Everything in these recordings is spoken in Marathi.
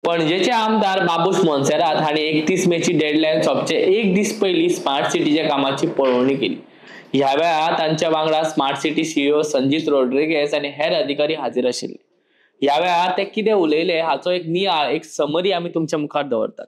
पणजेचे आमदार बाबूश मोन्सेरात हांणी 31 मेची डेडलाईन सोंपचे एक दीस पयलीं स्मार्ट सिटीच्या कामाची पळोवणी केली। ह्या वेळार तांच्या वांगडा smart city CEO Sanjeet Rodriguez आनी हेर अधिकारी हाजीर आशिल्ले। ह्या वेळार ते कितें उलयले हाचो एक नियाळ एक समरी आमी तुमच्या मुखार दवरतात।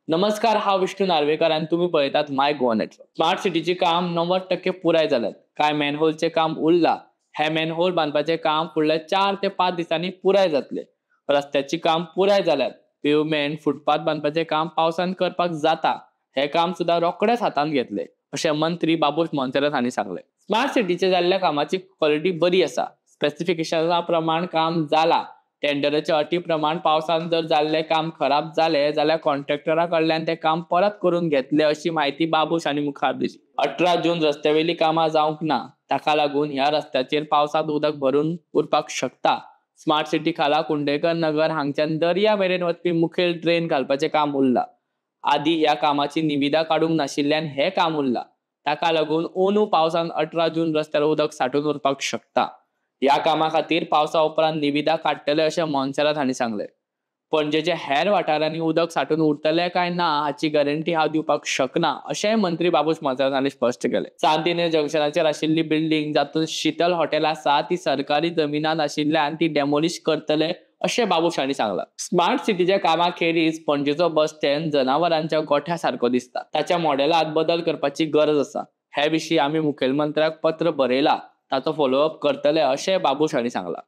नमस्कार, हांव विष्णू नार्वेकर आनी तुमी पळयतात माय गोवा नेटवर्क। स्मार्ट सिटीचे काम 90% पुराय जाल्यात। कांय मॅनहोलचे काम उरला। हे मॅनहोल बांदपाचे काम फुडल्या 4 ते 5 दिसांनी पुराय जातले। रस्त्याची काम पुराय जाल्यात। पेवमेंट फुटपाथ बांदपाचे काम पावसान करपाक जाता। हे काम सुद्धा रोखडेच हातान घेतले अशें मंत्री बाबूश मोन्सेरात हांणी सांगले। स्मार्ट सिटीचे जाल्ल्या कामाची क्वॉलिटी बरी आसा। स्पेसिफिकेशना प्रमाण काम जाला। टेंडराच्या अटी प्रमाण पावसान जर जाल्ले काम खराब जाले जाल्यार कॉन्ट्रॅक्टरा कडल्यान ते काम परत करून घेतले अशी माहिती बाबूश हांणी मुखार दिली। 18 जून रस्त्यावेली कामां जावंक ना, ताका लागून ह्या रस्त्याचेर पावसात उदक भरून उरपाक शकता। स्मार्ट सिटी खाला कुंडेकर नगर हांगच्यान दर्या मेरेन वचपी मुखेल ट्रेन घालपाचे काम उरला। आदी ह्या कामाची निविदा काडूंक नाशिल्ल्यान हे काम उरला। ताका लागून ओनू पावसान 18 जून रस्त्यार उदक सांठून उरपाक शकता। ह्या कामा खातीर पावसा उपरांत निविदा काडटले अशें मोन्सेरात हांणी सांगले। पणजेचे हेर वाठारांनी उदक सांठून उरतले काय ना हाची गॅरंटी हांव दिवपाक शकना अशें मंत्री बाबूश मोन्सेरात हांणी स्पश्ट केले। सांतिनेर जंक्शनाचेर आशिल्ली बिल्डिंग जातून शीतल हॉटेल आसा ती सरकारी जमिनांत आशिल्ल्यान ती डेमोलिश करतले अशें बाबूश हांणी सांगलां। स्मार्ट सिटीच्या कामा खेरीज पणजेचो बस स्टँड जनावरांच्या गोठ्या सारको दिसता। ताच्या मॉडेलात बदल करपाची गरज आसा। हे विशीं आमी मुखेलमंत्र्याक पत्र बरयलां, ताचो फॉलोअप करतले अशें बाबूश हांणी सांगलां।